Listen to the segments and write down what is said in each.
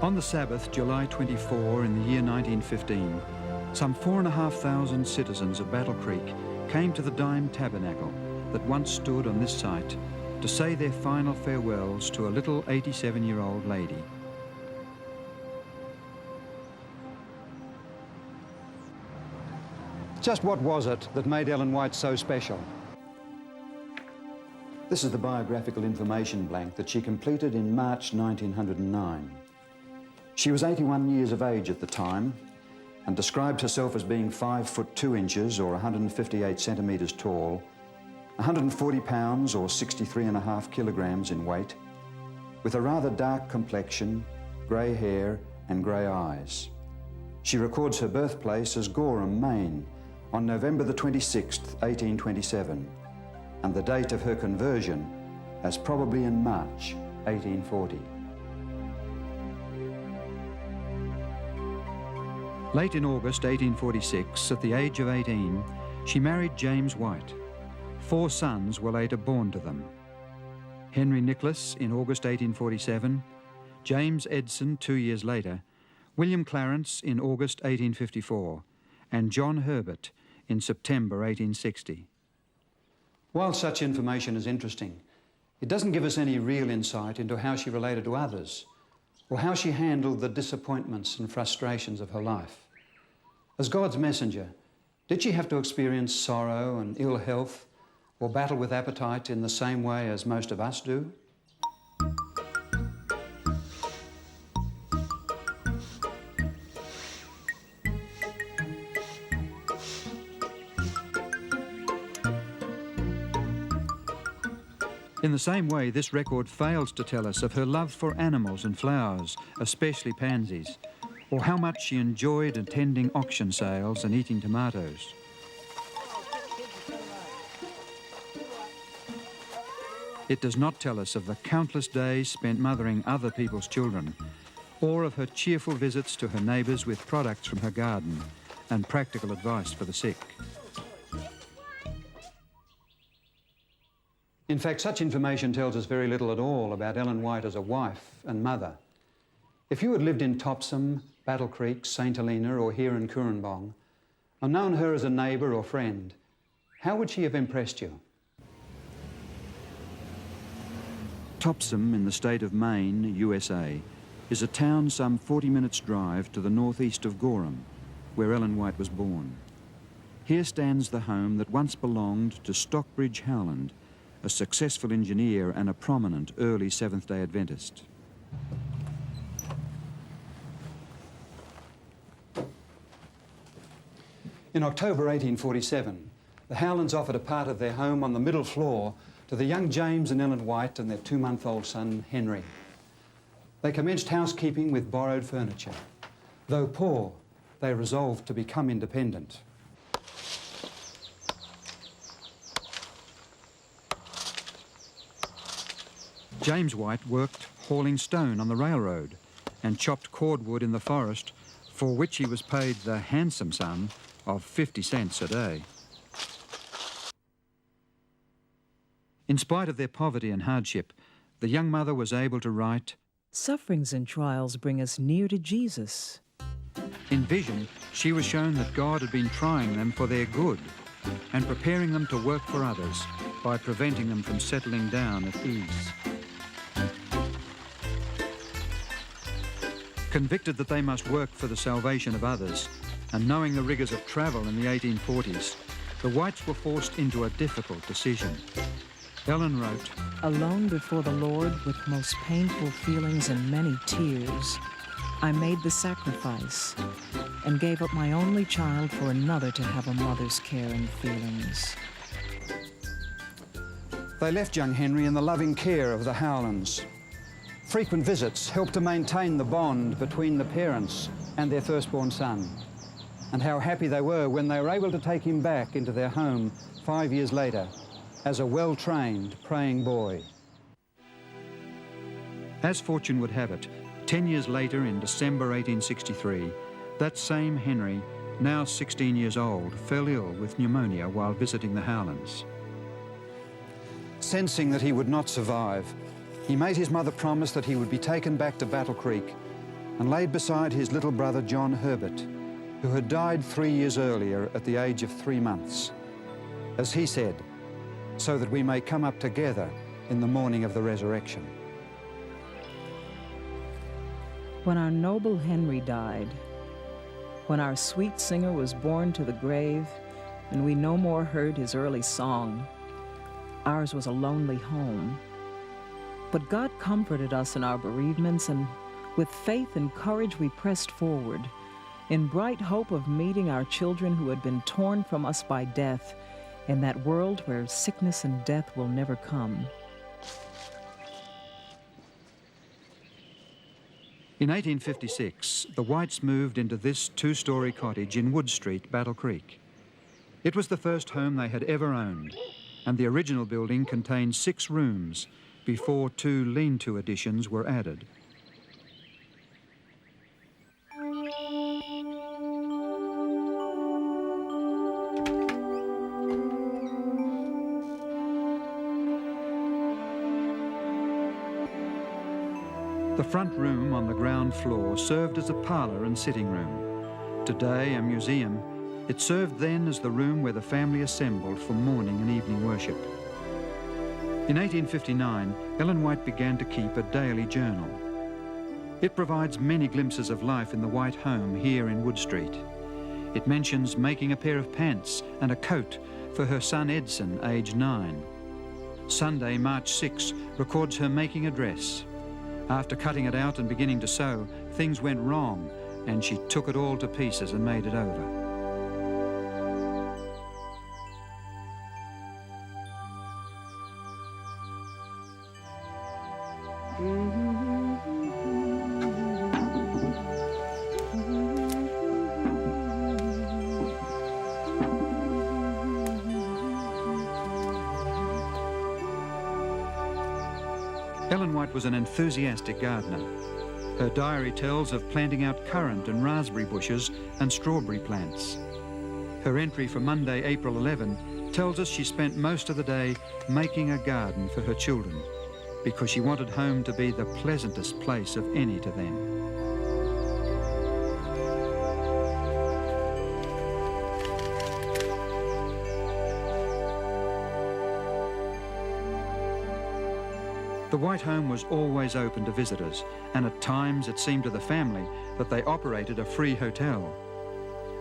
On the Sabbath, July 24, in the year 1915, some 4,500 citizens of Battle Creek came to the Dime Tabernacle that once stood on this site to say their final farewells to a little 87-year-old lady. Just what was it that made Ellen White so special? This is the biographical information blank that she completed in March 1909. She was 81 years of age at the time and described herself as being 5 foot 2 inches or 158 centimetres tall, 140 pounds or 63.5 kilograms in weight, with a rather dark complexion, grey hair and grey eyes. She records her birthplace as Gorham, Maine, on November the 26th, 1827, and the date of her conversion as probably in March 1840. Late in August 1846, at the age of 18, she married James White. 4 sons were later born to them. Henry Nicholas in August 1847, James Edson 2 years later, William Clarence in August 1854, and John Herbert in September 1860. While such information is interesting, it doesn't give us any real insight into how she related to others, or how she handled the disappointments and frustrations of her life. As God's messenger, did she have to experience sorrow and ill health, or battle with appetite in the same way as most of us do? In the same way, this record fails to tell us of her love for animals and flowers, especially pansies, or how much she enjoyed attending auction sales and eating tomatoes. It does not tell us of the countless days spent mothering other people's children, or of her cheerful visits to her neighbours with products from her garden and practical advice for the sick. In fact, such information tells us very little at all about Ellen White as a wife and mother. If you had lived in Topsom, Battle Creek, St. Helena, or here in Currambong, or known her as a neighbour or friend, how would she have impressed you? Topsom in the state of Maine, USA, is a town some 40 minutes' drive to the northeast of Gorham, where Ellen White was born. Here stands the home that once belonged to Stockbridge Howland, a successful engineer and a prominent early Seventh-day Adventist. In October 1847, the Howlands offered a part of their home on the middle floor to the young James and Ellen White and their 2-month-old son, Henry. They commenced housekeeping with borrowed furniture. Though poor, they resolved to become independent. James White worked hauling stone on the railroad and chopped cordwood in the forest, for which he was paid the handsome sum of 50 cents a day. In spite of their poverty and hardship, the young mother was able to write, "Sufferings and trials bring us near to Jesus." In vision, she was shown that God had been trying them for their good and preparing them to work for others by preventing them from settling down at ease. Convicted that they must work for the salvation of others, and knowing the rigours of travel in the 1840s, the Whites were forced into a difficult decision. Ellen wrote, "Alone before the Lord with most painful feelings and many tears, I made the sacrifice and gave up my only child for another to have a mother's care and feelings." They left young Henry in the loving care of the Howlands. Frequent visits helped to maintain the bond between the parents and their firstborn son. And how happy they were when they were able to take him back into their home 5 years later as a well-trained praying boy. As fortune would have it, 10 years later in December 1863, that same Henry, now 16 years old, fell ill with pneumonia while visiting the Howlands. Sensing that he would not survive, he made his mother promise that he would be taken back to Battle Creek and laid beside his little brother John Herbert, who had died 3 years earlier at the age of 3 months. As he said, so that we may come up together in the morning of the resurrection. When our noble Henry died, when our sweet singer was borne to the grave, and we no more heard his early song, ours was a lonely home. But God comforted us in our bereavements, and with faith and courage we pressed forward, in bright hope of meeting our children who had been torn from us by death, in that world where sickness and death will never come. In 1856, the Whites moved into this 2-story cottage in Wood Street, Battle Creek. It was the first home they had ever owned, and the original building contained 6 rooms before 2 lean-to additions were added. The front room on the ground floor served as a parlour and sitting room. Today a museum, it served then as the room where the family assembled for morning and evening worship. In 1859, Ellen White began to keep a daily journal. It provides many glimpses of life in the White home here in Wood Street. It mentions making a pair of pants and a coat for her son Edson, aged 9. Sunday, March 6, records her making a dress. After cutting it out and beginning to sew, things went wrong, and she took it all to pieces and made it over. Ellen White was an enthusiastic gardener. Her diary tells of planting out currant and raspberry bushes and strawberry plants. Her entry for Monday, April 11, tells us she spent most of the day making a garden for her children because she wanted home to be the pleasantest place of any to them. The White home was always open to visitors, and at times it seemed to the family that they operated a free hotel.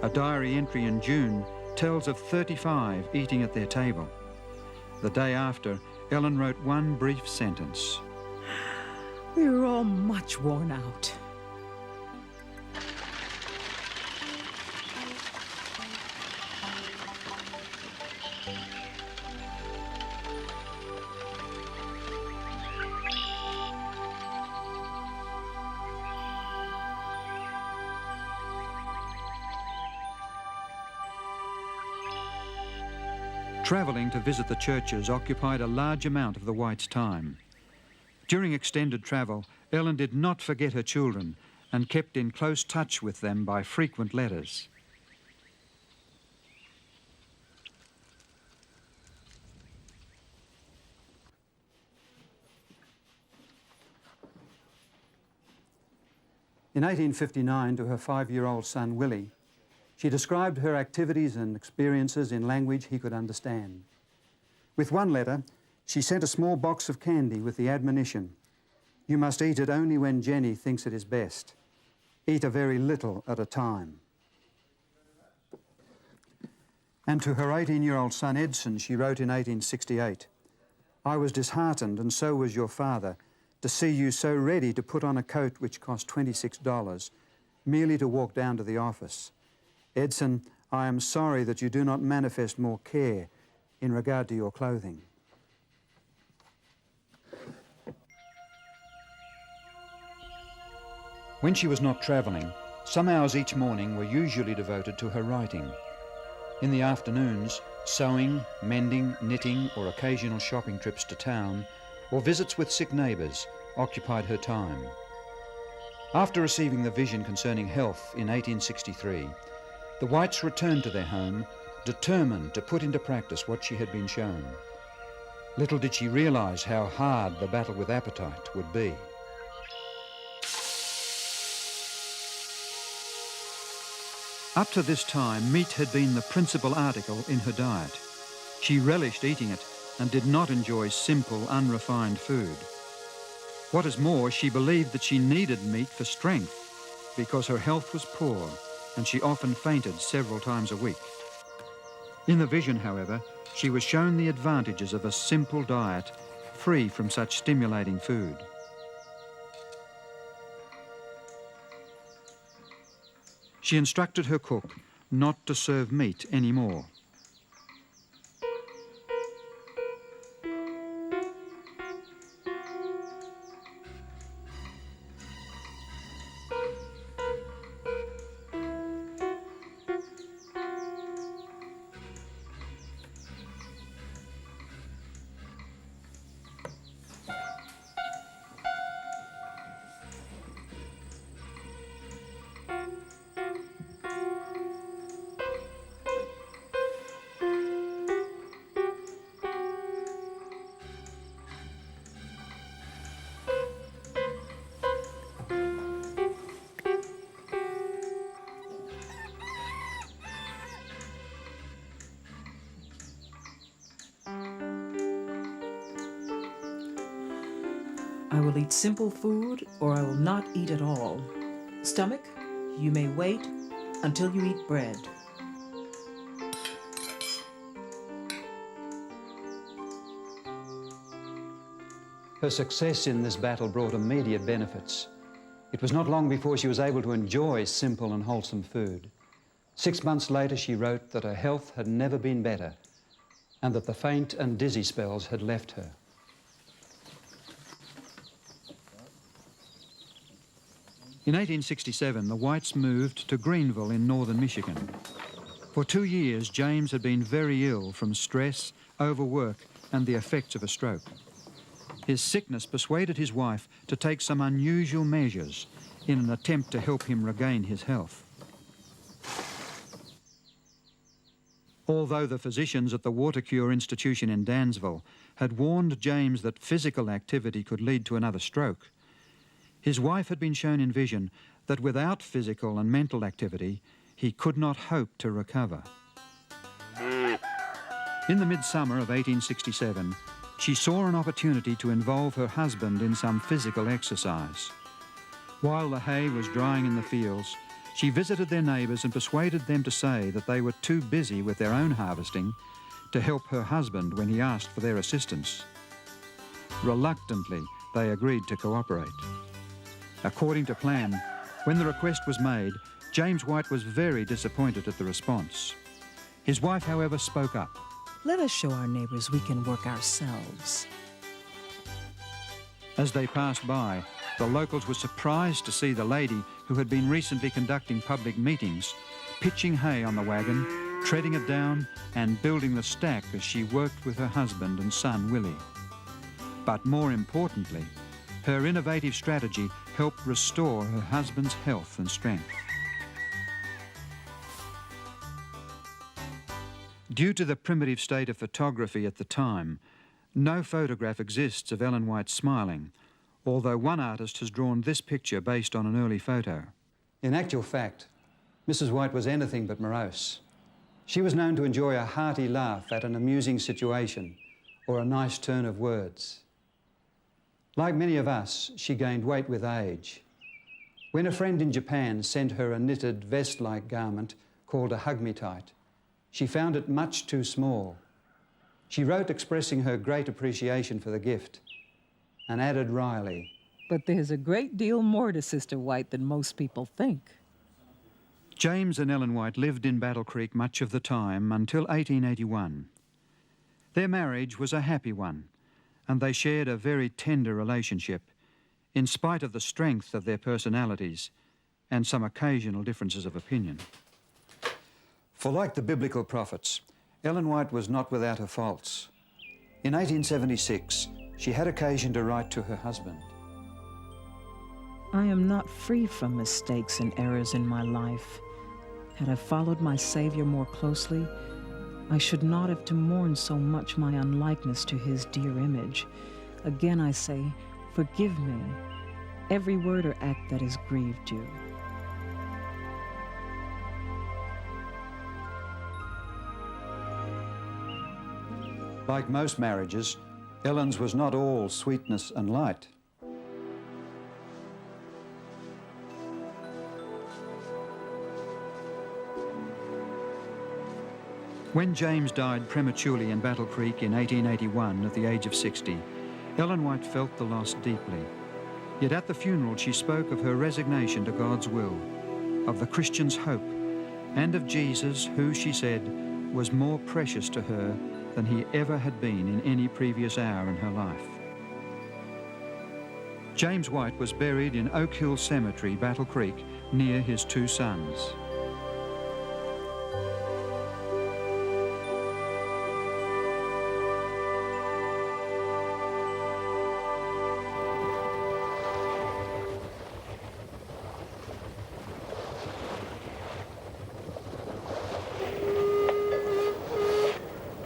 A diary entry in June tells of 35 eating at their table. The day after, Ellen wrote one brief sentence. We were all much worn out. Travelling to visit the churches occupied a large amount of the Whites' time. During extended travel, Ellen did not forget her children and kept in close touch with them by frequent letters. In 1859, to her 5-year-old son, Willie, she described her activities and experiences in language he could understand. With one letter, she sent a small box of candy with the admonition, "You must eat it only when Jenny thinks it is best. Eat a very little at a time." And to her 18-year-old son Edson, she wrote in 1868, "I was disheartened, and so was your father, to see you so ready to put on a coat which cost $26, merely to walk down to the office. Edson, I am sorry that you do not manifest more care in regard to your clothing." When she was not travelling, some hours each morning were usually devoted to her writing. In the afternoons, sewing, mending, knitting, or occasional shopping trips to town, or visits with sick neighbours occupied her time. After receiving the vision concerning health in 1863, the Whites returned to their home, determined to put into practice what she had been shown. Little did she realise how hard the battle with appetite would be. Up to this time, meat had been the principal article in her diet. She relished eating it and did not enjoy simple, unrefined food. What is more, she believed that she needed meat for strength because her health was poor and she often fainted several times a week. In the vision, however, she was shown the advantages of a simple diet free from such stimulating food. She instructed her cook not to serve meat anymore. I will eat simple food, or I will not eat at all. Stomach, you may wait until you eat bread. Her success in this battle brought immediate benefits. It was not long before she was able to enjoy simple and wholesome food. 6 months later, she wrote that her health had never been better and that the faint and dizzy spells had left her. In 1867, the Whites moved to Greenville in northern Michigan. For 2 years, James had been very ill from stress, overwork, and the effects of a stroke. His sickness persuaded his wife to take some unusual measures in an attempt to help him regain his health. Although the physicians at the Water Cure Institution in Dansville had warned James that physical activity could lead to another stroke, his wife had been shown in vision that without physical and mental activity, he could not hope to recover. In the midsummer of 1867, she saw an opportunity to involve her husband in some physical exercise. While the hay was drying in the fields, she visited their neighbours and persuaded them to say that they were too busy with their own harvesting to help her husband when he asked for their assistance. Reluctantly, they agreed to cooperate. According to plan, when the request was made, James White was very disappointed at the response. His wife, however, spoke up. Let us show our neighbors we can work ourselves. As they passed by, the locals were surprised to see the lady who had been recently conducting public meetings, pitching hay on the wagon, treading it down, and building the stack as she worked with her husband and son, Willie. But more importantly, her innovative strategy helped restore her husband's health and strength. Due to the primitive state of photography at the time, no photograph exists of Ellen White smiling, although one artist has drawn this picture based on an early photo. In actual fact, Mrs. White was anything but morose. She was known to enjoy a hearty laugh at an amusing situation or a nice turn of words. Like many of us, she gained weight with age. When a friend in Japan sent her a knitted vest-like garment called a hug-me-tight, she found it much too small. She wrote expressing her great appreciation for the gift and added wryly, But there's a great deal more to Sister White than most people think. James and Ellen White lived in Battle Creek much of the time until 1881. Their marriage was a happy one, and they shared a very tender relationship, in spite of the strength of their personalities and some occasional differences of opinion. For like the biblical prophets, Ellen White was not without her faults. In 1876, she had occasion to write to her husband. I am not free from mistakes and errors in my life. Had I followed my Savior more closely, I should not have to mourn so much my unlikeness to his dear image. Again I say, forgive me, every word or act that has grieved you. Like most marriages, Ellen's was not all sweetness and light. When James died prematurely in Battle Creek in 1881 at the age of 60, Ellen White felt the loss deeply. Yet at the funeral she spoke of her resignation to God's will, of the Christian's hope, and of Jesus, who, she said, was more precious to her than he ever had been in any previous hour in her life. James White was buried in Oak Hill Cemetery, Battle Creek, near his two sons.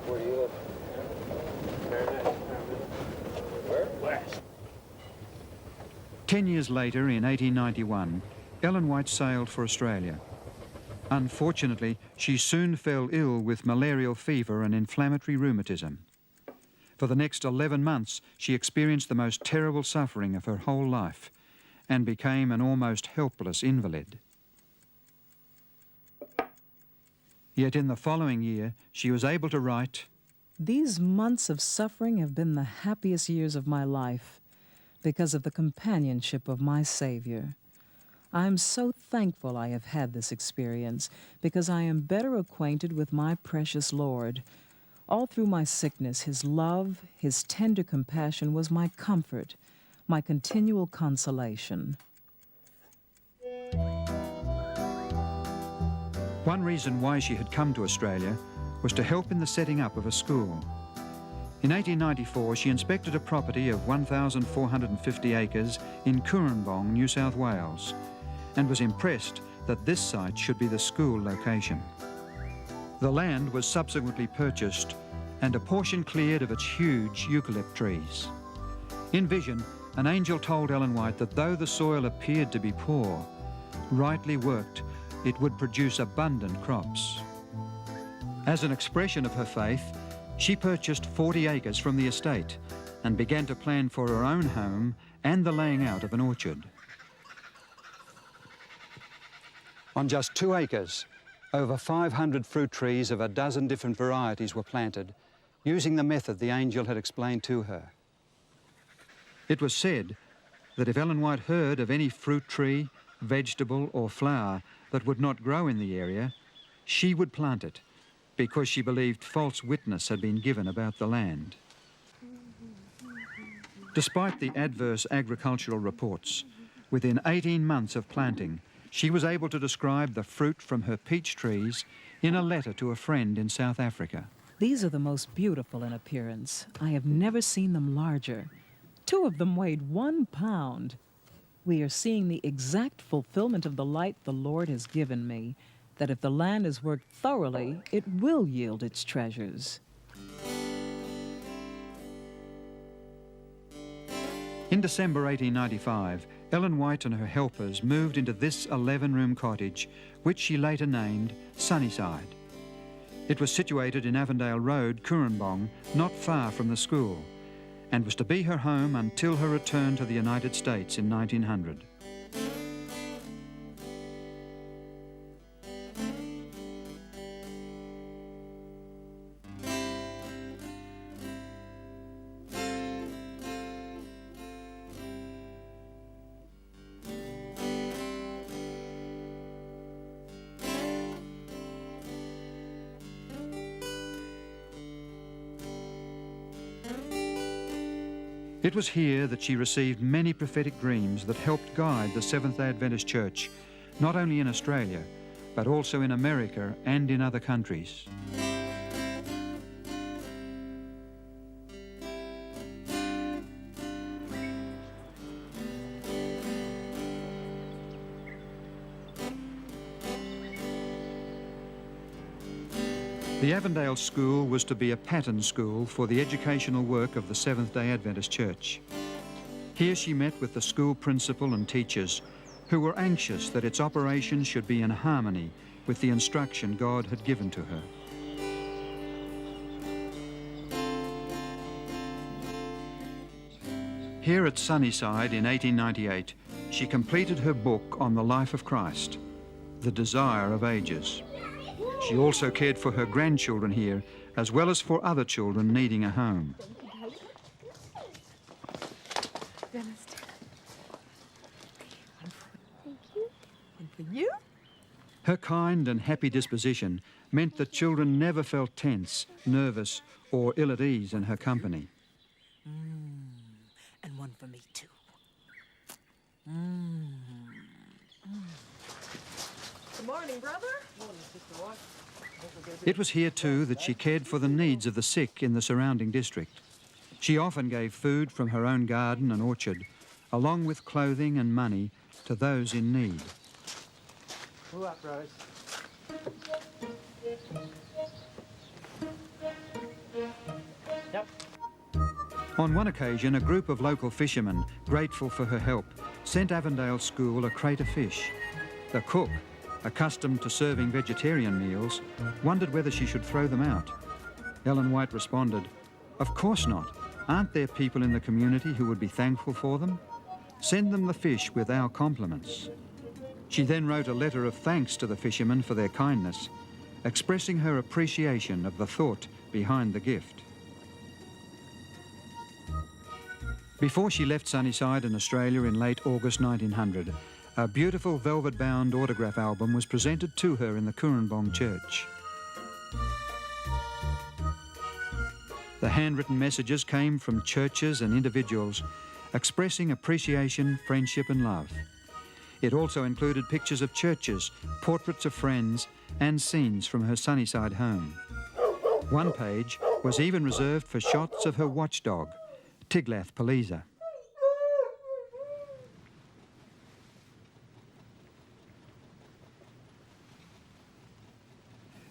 Where do you live? Where? West. 10 years later, in 1891, Ellen White sailed for Australia. Unfortunately, she soon fell ill with malarial fever and inflammatory rheumatism. For the next 11 months, she experienced the most terrible suffering of her whole life and became an almost helpless invalid. Yet in the following year, she was able to write, These months of suffering have been the happiest years of my life because of the companionship of my Savior. I am so thankful I have had this experience because I am better acquainted with my precious Lord. All through my sickness, His love, His tender compassion was my comfort, my continual consolation. One reason why she had come to Australia was to help in the setting up of a school. In 1894, she inspected a property of 1,450 acres in Coorambong, New South Wales, and was impressed that this site should be the school location. The land was subsequently purchased and a portion cleared of its huge eucalypt trees. In vision, an angel told Ellen White that though the soil appeared to be poor, rightly worked, it would produce abundant crops. As an expression of her faith, she purchased 40 acres from the estate and began to plan for her own home and the laying out of an orchard. On just 2 acres, over 500 fruit trees of a dozen different varieties were planted, using the method the angel had explained to her. It was said that if Ellen White heard of any fruit tree, vegetable or flower that would not grow in the area, she would plant it because she believed false witness had been given about the land. Despite the adverse agricultural reports, within 18 months of planting, she was able to describe the fruit from her peach trees in a letter to a friend in South Africa. These are the most beautiful in appearance. I have never seen them larger. 2 of them weighed 1 pound. We are seeing the exact fulfillment of the light the Lord has given me, that if the land is worked thoroughly, it will yield its treasures. In December 1895, Ellen White and her helpers moved into this 11-room cottage, which she later named Sunnyside. It was situated in Avondale Road, Coorambong, not far from the school, and was to be her home until her return to the United States in 1900. It was here that she received many prophetic dreams that helped guide the Seventh-day Adventist Church, not only in Australia, but also in America and in other countries. The Avondale School was to be a pattern school for the educational work of the Seventh-day Adventist Church. Here she met with the school principal and teachers who were anxious that its operation should be in harmony with the instruction God had given to her. Here at Sunnyside in 1898, she completed her book on the life of Christ, The Desire of Ages. She also cared for her grandchildren here, as well as for other children needing a home. Thank you. And for you? Her kind and happy disposition meant that children never felt tense, nervous, or ill at ease in her company. And one for me, too. Good morning, brother. Morning, Sister White. It was here too that she cared for the needs of the sick in the surrounding district. She often gave food from her own garden and orchard, along with clothing and money, to those in need. Who up, Rose? Yep. On one occasion, a group of local fishermen, grateful for her help, sent Avondale School a crate of fish. The cook, accustomed to serving vegetarian meals, wondered whether she should throw them out. Ellen White responded, "Of course not. Aren't there people in the community who would be thankful for them? Send them the fish with our compliments." She then wrote a letter of thanks to the fishermen for their kindness, expressing her appreciation of the thought behind the gift. Before she left Sunnyside in Australia in late August 1900, a beautiful velvet-bound autograph album was presented to her in the Kurenbong Church. The handwritten messages came from churches and individuals expressing appreciation, friendship and love. It also included pictures of churches, portraits of friends and scenes from her Sunnyside home. One page was even reserved for shots of her watchdog, Tiglath-Pileser.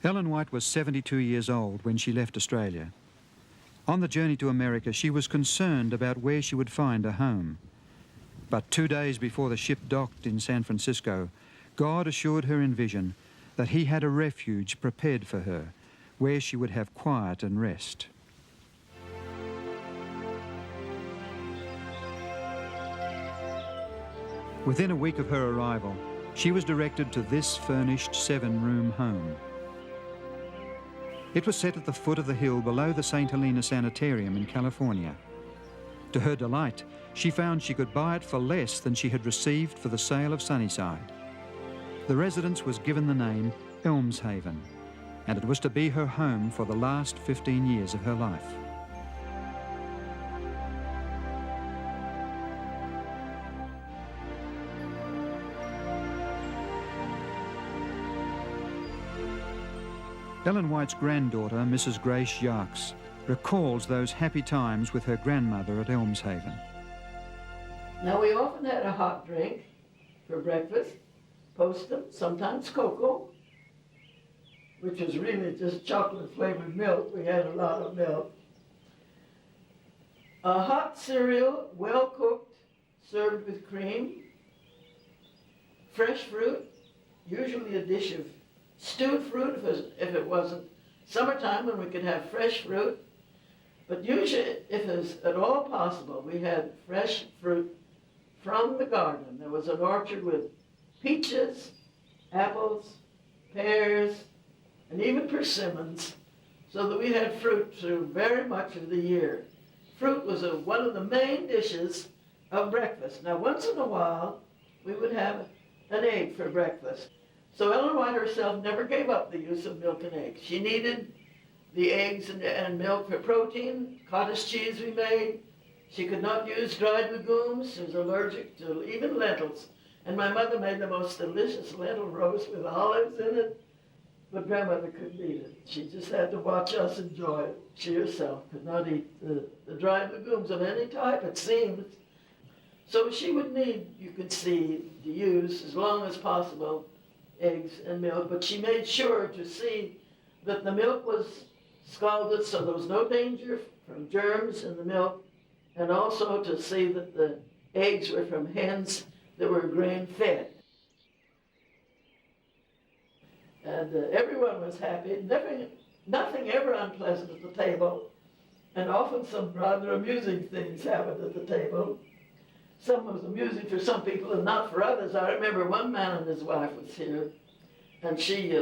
Ellen White was 72 years old when she left Australia. On the journey to America, she was concerned about where she would find a home. But 2 days before the ship docked in San Francisco, God assured her in vision that he had a refuge prepared for her, where she would have quiet and rest. Within a week of her arrival, she was directed to this furnished 7-room home. It was set at the foot of the hill below the St. Helena Sanitarium in California. To her delight, she found she could buy it for less than she had received for the sale of Sunnyside. The residence was given the name Elmshaven, and it was to be her home for the last 15 years of her life. Ellen White's granddaughter, Mrs. Grace Yarks, recalls those happy times with her grandmother at Elmshaven. Now, we often had a hot drink for breakfast, postum, sometimes cocoa, which was really just chocolate-flavored milk. We had a lot of milk. A hot cereal, well-cooked, served with cream. Fresh fruit, usually a dish of stewed fruit if it wasn't summertime when we could have fresh fruit. But usually, if it was at all possible, we had fresh fruit from the garden. There was an orchard with peaches, apples, pears, and even persimmons, so that we had fruit through very much of the year. Fruit was one of the main dishes of breakfast. Now, once in a while, we would have an egg for breakfast. So Ellen White herself never gave up the use of milk and eggs. She needed the eggs and milk for protein, cottage cheese we made. She could not use dried legumes. She was allergic to even lentils. And my mother made the most delicious lentil roast with olives in it. But grandmother couldn't eat it. She just had to watch us enjoy it. She herself could not eat the dried legumes of any type, it seems. So she would need, you could see, to use as long as possible eggs and milk, but she made sure to see that the milk was scalded so there was no danger from germs in the milk, and also to see that the eggs were from hens that were grain-fed. And everyone was happy. Nothing ever unpleasant at the table. And often some rather amusing things happened at the table. Some was amusing for some people and not for others. I remember one man and his wife was here, and she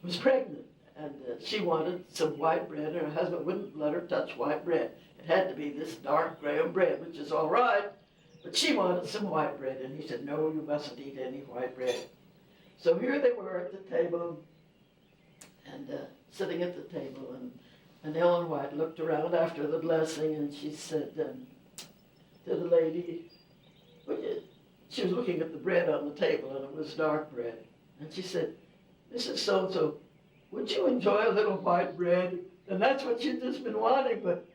was pregnant, and she wanted some white bread, and her husband wouldn't let her touch white bread. It had to be this dark graham bread, which is all right, but she wanted some white bread, and he said, no, you mustn't eat any white bread. So here they were at the table, and sitting at the table, and Ellen White looked around after the blessing, and she said to the lady, she was looking at the bread on the table, and it was dark bread, and she said, Mrs. So-and-so, would you enjoy a little white bread? And that's what she'd just been wanting, but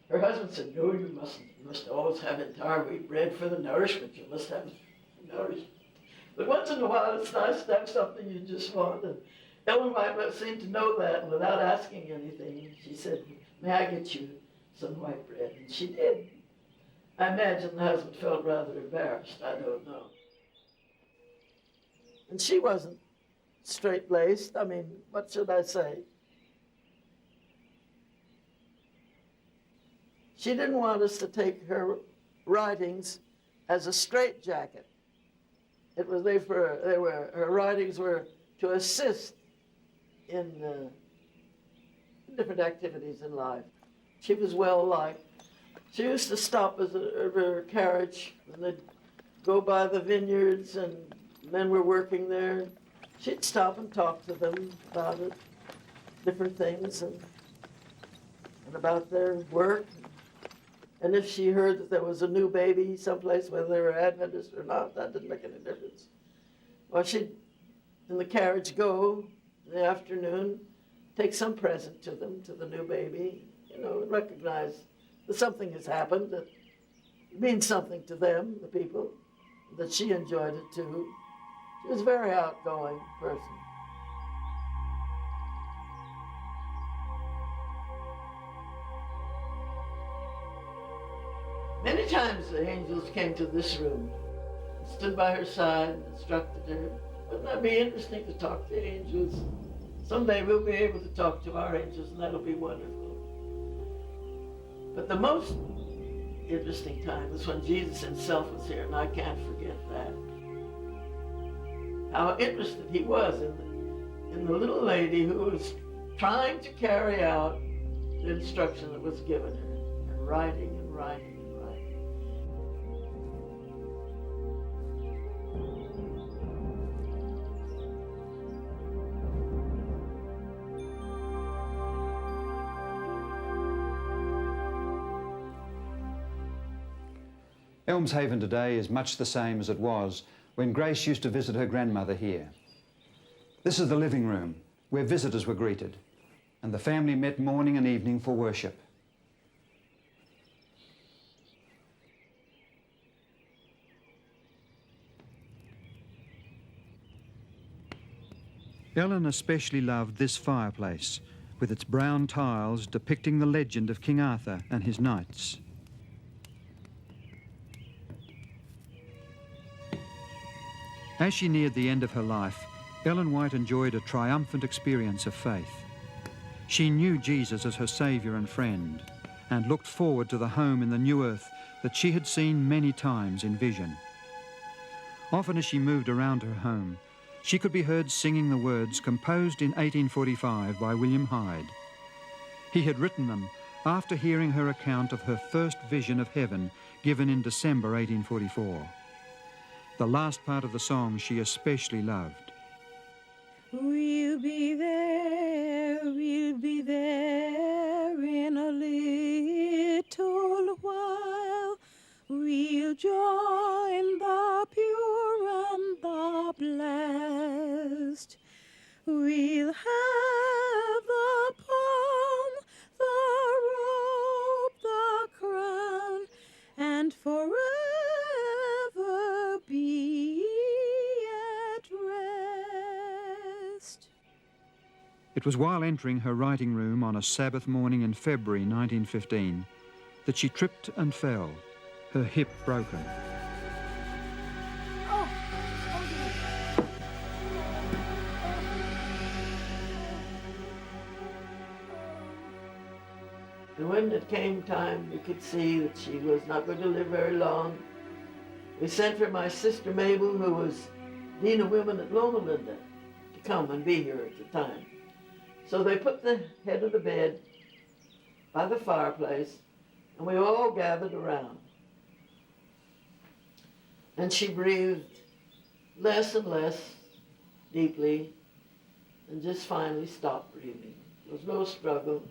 her husband said, no, you mustn't. You must always have entire wheat bread for the nourishment. You must have nourishment. But once in a while, it's nice to have something you just want. And Ellen White seemed to know that, and without asking anything, she said, may I get you some white bread? And she did. I imagine the husband felt rather embarrassed. I don't know. And she wasn't straight-laced. I mean, what should I say? She didn't want us to take her writings as a straitjacket. It was her writings were to assist in different activities in life. She was well liked. She used to stop as her carriage when they'd go by the vineyards and men were working there. She'd stop and talk to them about it, different things, and about their work. And if she heard that there was a new baby someplace, whether they were Adventist or not, that didn't make any difference. Well, she'd, in the carriage, go in the afternoon, take some present to them, to the new baby, and recognize that something has happened, that it means something to them, the people, that she enjoyed it too. She was a very outgoing person. Many times the angels came to this room, stood by her side, instructed her. Wouldn't that be interesting to talk to angels? Someday we'll be able to talk to our angels, and that'll be wonderful. But the most interesting time was when Jesus himself was here, and I can't forget that. How interested he was in the little lady who was trying to carry out the instruction that was given her, and writing and writing. Elmshaven today is much the same as it was when Grace used to visit her grandmother here. This is the living room where visitors were greeted, and the family met morning and evening for worship. Ellen especially loved this fireplace, with its brown tiles depicting the legend of King Arthur and his knights. As she neared the end of her life, Ellen White enjoyed a triumphant experience of faith. She knew Jesus as her Saviour and friend, and looked forward to the home in the new earth that she had seen many times in vision. Often as she moved around her home, she could be heard singing the words composed in 1845 by William Hyde. He had written them after hearing her account of her first vision of heaven given in December 1844. The last part of the song she especially loved. We'll be there in a little while. We'll join the pure and the blessed. We'll have the palm, the robe, the crown, and forever be at rest. It was while entering her writing room on a Sabbath morning in February 1915 that she tripped and fell, her hip broken. And when it came time, we could see that she was not going to live very long. We sent for my sister Mabel, who was Dean of Women at Loma Linda, to come and be here at the time. So they put the head of the bed by the fireplace, and we all gathered around. And she breathed less and less deeply, and just finally stopped breathing. There was no struggle.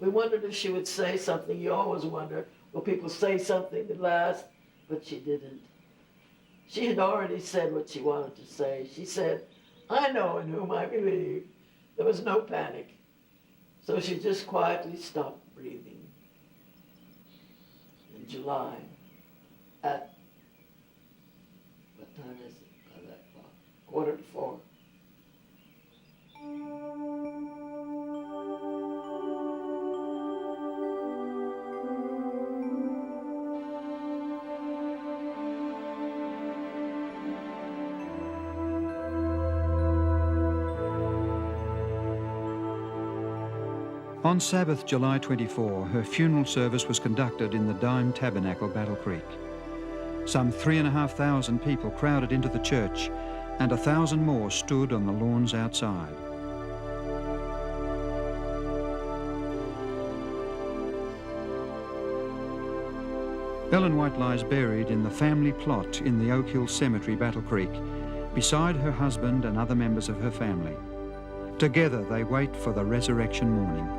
We wondered if she would say something. You always wonder, will people say something at last? But she didn't. She had already said what she wanted to say. She said, "I know in whom I believe." There was no panic. So she just quietly stopped breathing. In July, at, what time is it by that clock? 3:45. On Sabbath, July 24, her funeral service was conducted in the Dime Tabernacle, Battle Creek. Some 3,500 people crowded into the church, and 1,000 more stood on the lawns outside. Ellen White lies buried in the family plot in the Oak Hill Cemetery, Battle Creek, beside her husband and other members of her family. Together they wait for the resurrection morning.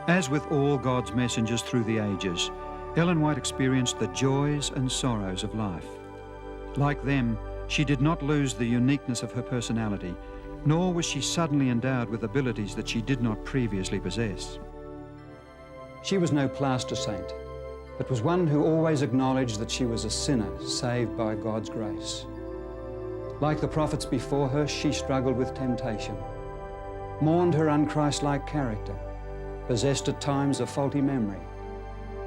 As with all God's messengers through the ages, Ellen White experienced the joys and sorrows of life. Like them, she did not lose the uniqueness of her personality, nor was she suddenly endowed with abilities that she did not previously possess. She was no plaster saint, but was one who always acknowledged that she was a sinner saved by God's grace. Like the prophets before her, she struggled with temptation, mourned her unchristlike character, possessed at times a faulty memory,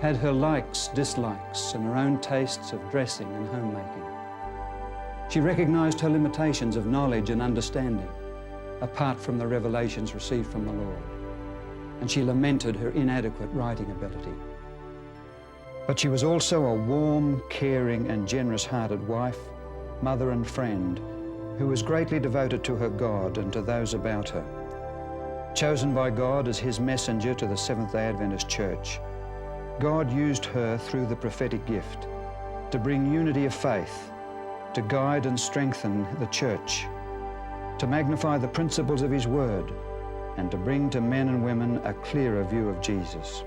had her likes, dislikes, and her own tastes of dressing and homemaking. She recognized her limitations of knowledge and understanding, apart from the revelations received from the Lord, and she lamented her inadequate writing ability. But she was also a warm, caring, and generous-hearted wife, mother, and friend who was greatly devoted to her God and to those about her. Chosen by God as his messenger to the Seventh-day Adventist Church, God used her through the prophetic gift to bring unity of faith, to guide and strengthen the church, to magnify the principles of his word, and to bring to men and women a clearer view of Jesus.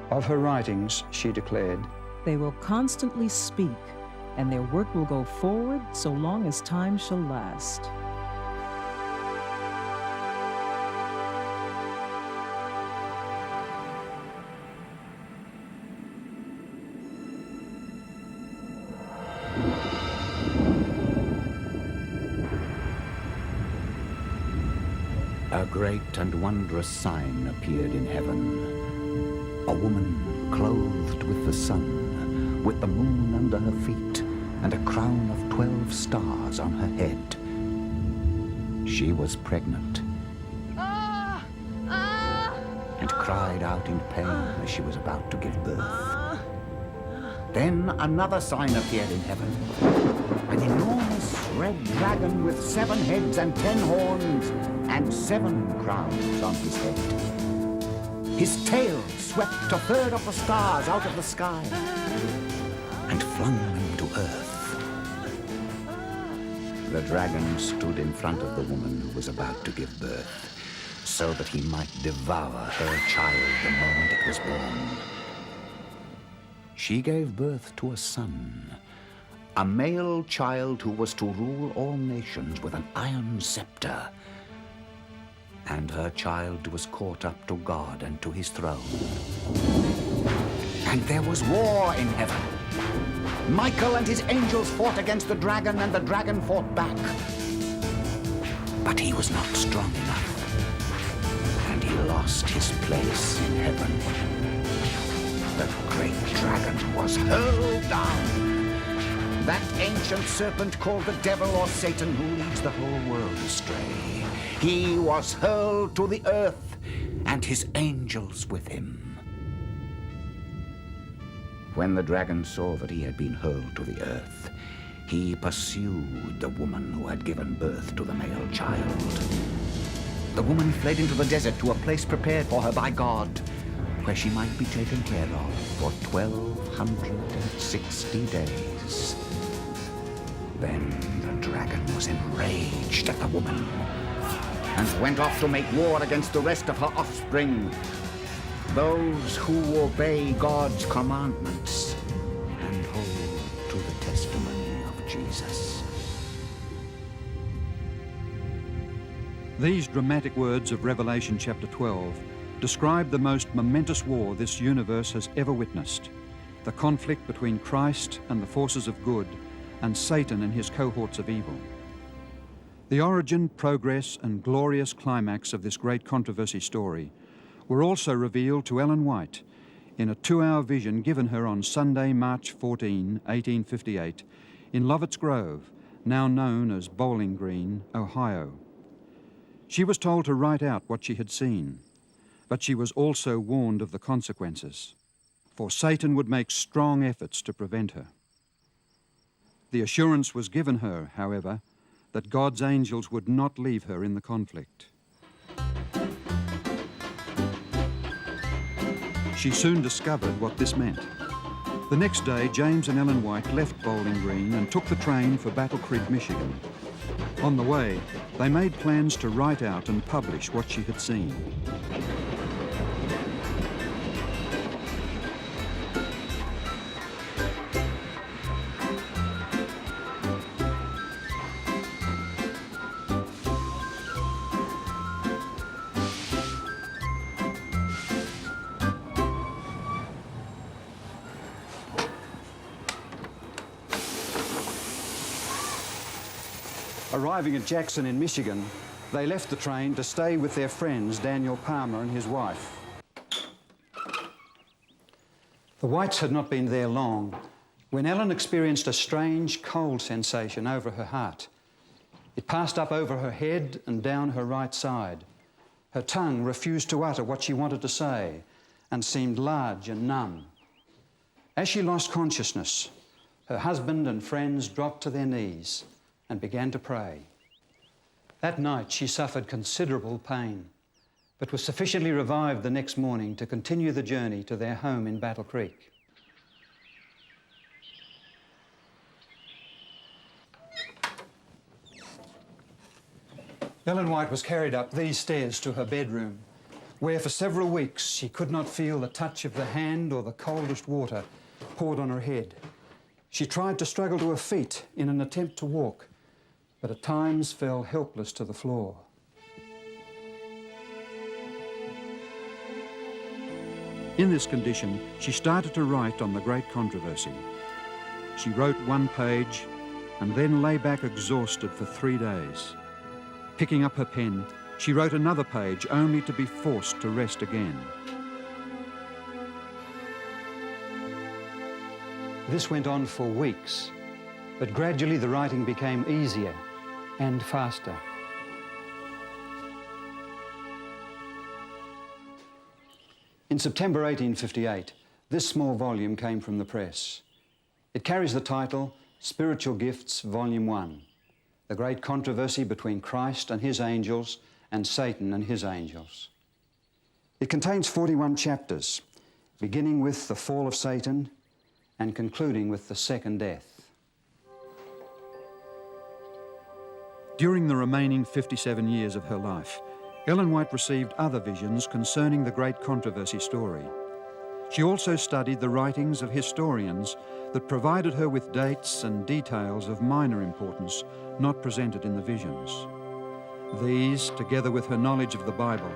Of her writings, she declared, They will constantly speak, and their work will go forward so long as time shall last. A great and wondrous sign appeared in heaven. A woman clothed with the sun, with the moon under her feet, and a crown of 12 stars on her head. She was pregnant and cried out in pain as she was about to give birth. Then another sign appeared in heaven. An enormous red dragon with 7 heads and 10 horns and 7 crowns on his head. His tail swept 1/3 of the stars out of the sky and flung them to earth. The dragon stood in front of the woman who was about to give birth, so that he might devour her child the moment it was born. She gave birth to a son, a male child who was to rule all nations with an iron scepter. And her child was caught up to God and to his throne. And there was war in heaven. Michael and his angels fought against the dragon, and the dragon fought back. But he was not strong enough. And lost his place in heaven. The great dragon was hurled down. That ancient serpent called the devil or Satan, who leads the whole world astray. He was hurled to the earth, and his angels with him. When the dragon saw that he had been hurled to the earth, he pursued the woman who had given birth to the male child. The woman fled into the desert to a place prepared for her by God, where she might be taken care of for 1,260 days. Then the dragon was enraged at the woman and went off to make war against the rest of her offspring, those who obey God's commandments and hold to the testimony of Jesus. These dramatic words of Revelation chapter 12 describe the most momentous war this universe has ever witnessed, the conflict between Christ and the forces of good and Satan and his cohorts of evil. The origin, progress, and glorious climax of this great controversy story were also revealed to Ellen White in a 2-hour vision given her on Sunday, March 14, 1858, in Lovett's Grove, now known as Bowling Green, Ohio. She was told to write out what she had seen, but she was also warned of the consequences, for Satan would make strong efforts to prevent her. The assurance was given her, however, that God's angels would not leave her in the conflict. She soon discovered what this meant. The next day, James and Ellen White left Bowling Green and took the train for Battle Creek, Michigan. On the way, they made plans to write out and publish what she had seen. Arriving at Jackson in Michigan, they left the train to stay with their friends, Daniel Palmer and his wife. The Whites had not been there long when Ellen experienced a strange cold sensation over her heart. It passed up over her head and down her right side. Her tongue refused to utter what she wanted to say and seemed large and numb. As she lost consciousness, her husband and friends dropped to their knees and began to pray. That night she suffered considerable pain, but was sufficiently revived the next morning to continue the journey to their home in Battle Creek. Ellen White was carried up these stairs to her bedroom, where for several weeks she could not feel the touch of the hand or the coldest water poured on her head. She tried to struggle to her feet in an attempt to walk, but at times fell helpless to the floor. In this condition, she started to write on the great controversy. She wrote one page and then lay back exhausted for 3 days. Picking up her pen, she wrote another page only to be forced to rest again. This went on for weeks, but gradually the writing became easier and faster. In September 1858, this small volume came from the press. It carries the title, Spiritual Gifts, Volume 1, The Great Controversy Between Christ and His Angels and Satan and His Angels. It contains 41 chapters, beginning with the fall of Satan and concluding with the second death. During the remaining 57 years of her life, Ellen White received other visions concerning the great controversy story. She also studied the writings of historians that provided her with dates and details of minor importance not presented in the visions. These, together with her knowledge of the Bible,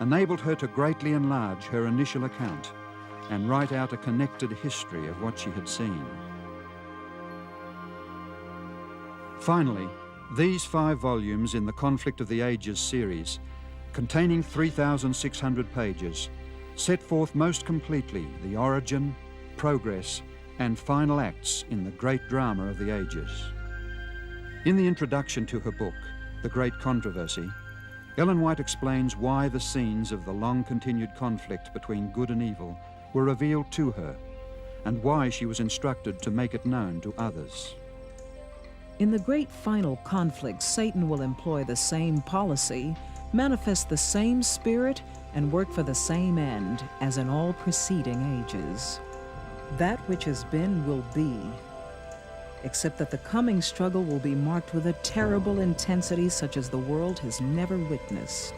enabled her to greatly enlarge her initial account and write out a connected history of what she had seen. Finally, these 5 volumes in the Conflict of the Ages series containing 3,600 pages, set forth most completely the origin, progress, and final acts in the great drama of the ages. In the introduction to her book, The Great Controversy, Ellen White explains why the scenes of the long-continued conflict between good and evil were revealed to her, and why she was instructed to make it known to others. In the great final conflict, Satan will employ the same policy, manifest the same spirit, and work for the same end as in all preceding ages. That which has been will be, except that the coming struggle will be marked with a terrible intensity such as the world has never witnessed.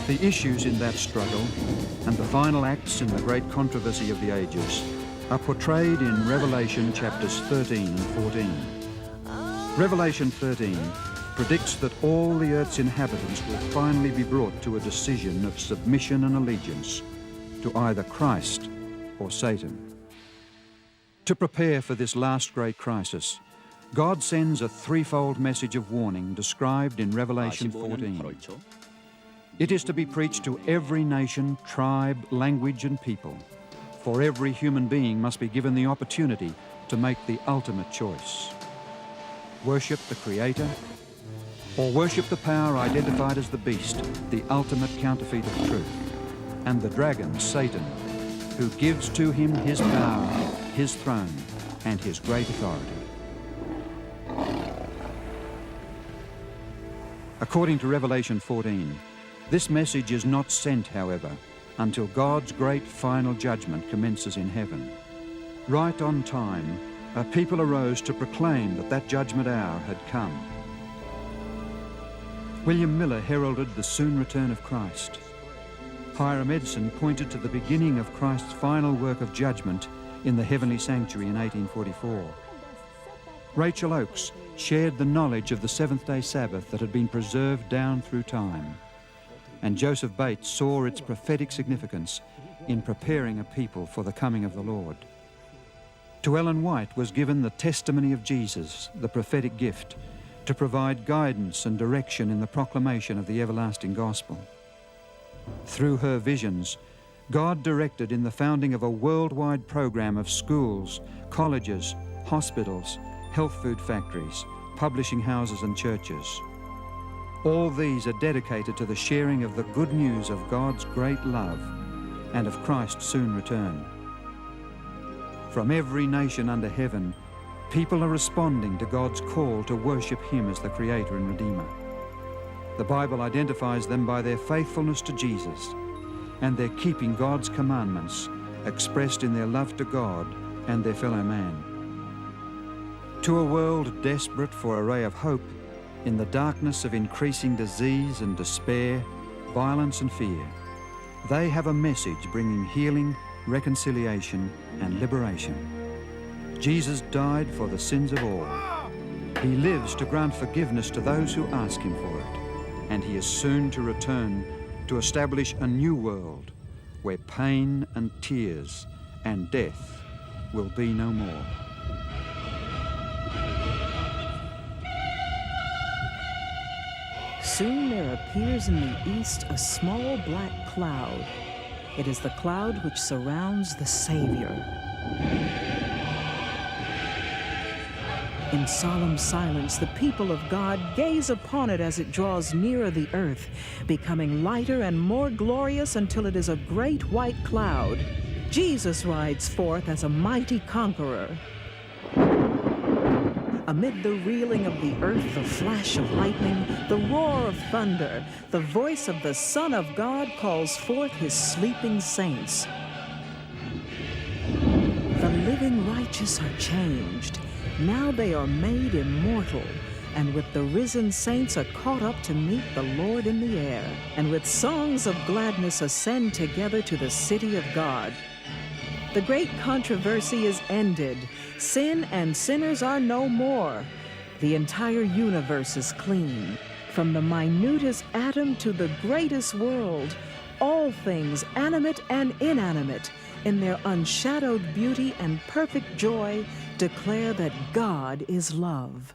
The issues in that struggle and the final acts in the great controversy of the ages are portrayed in Revelation chapters 13 and 14. Revelation 13 predicts that all the earth's inhabitants will finally be brought to a decision of submission and allegiance to either Christ or Satan. To prepare for this last great crisis, God sends a threefold message of warning described in Revelation 14. It is to be preached to every nation, tribe, language, and people, for every human being must be given the opportunity to make the ultimate choice. Worship the Creator, or worship the power identified as the beast, the ultimate counterfeit of truth, and the dragon, Satan, who gives to him his power, his throne, and his great authority. According to Revelation 14, this message is not sent, however, until God's great final judgment commences in heaven. Right on time, a people arose to proclaim that that judgment hour had come. William Miller heralded the soon return of Christ. Hiram Edson pointed to the beginning of Christ's final work of judgment in the heavenly sanctuary in 1844. Rachel Oakes shared the knowledge of the seventh-day Sabbath that had been preserved down through time. And Joseph Bates saw its prophetic significance in preparing a people for the coming of the Lord. To Ellen White was given the testimony of Jesus, the prophetic gift, to provide guidance and direction in the proclamation of the everlasting gospel. Through her visions, God directed in the founding of a worldwide program of schools, colleges, hospitals, health food factories, publishing houses and churches. All these are dedicated to the sharing of the good news of God's great love and of Christ's soon return. From every nation under heaven, people are responding to God's call to worship Him as the Creator and Redeemer. The Bible identifies them by their faithfulness to Jesus and their keeping God's commandments, expressed in their love to God and their fellow man. To a world desperate for a ray of hope, in the darkness of increasing disease and despair, violence and fear, they have a message bringing healing, reconciliation, and liberation. Jesus died for the sins of all. He lives to grant forgiveness to those who ask Him for it, and He is soon to return to establish a new world where pain and tears and death will be no more. Soon there appears in the east a small black cloud. It is the cloud which surrounds the Savior. In solemn silence, the people of God gaze upon it as it draws nearer the earth, becoming lighter and more glorious until it is a great white cloud. Jesus rides forth as a mighty conqueror. Amid the reeling of the earth, the flash of lightning, the roar of thunder, the voice of the Son of God calls forth His sleeping saints. The living righteous are changed. Now they are made immortal, and with the risen saints are caught up to meet the Lord in the air, and with songs of gladness ascend together to the city of God. The great controversy is ended. Sin and sinners are no more. The entire universe is clean. From the minutest atom to the greatest world, all things, animate and inanimate, in their unshadowed beauty and perfect joy, declare that God is love.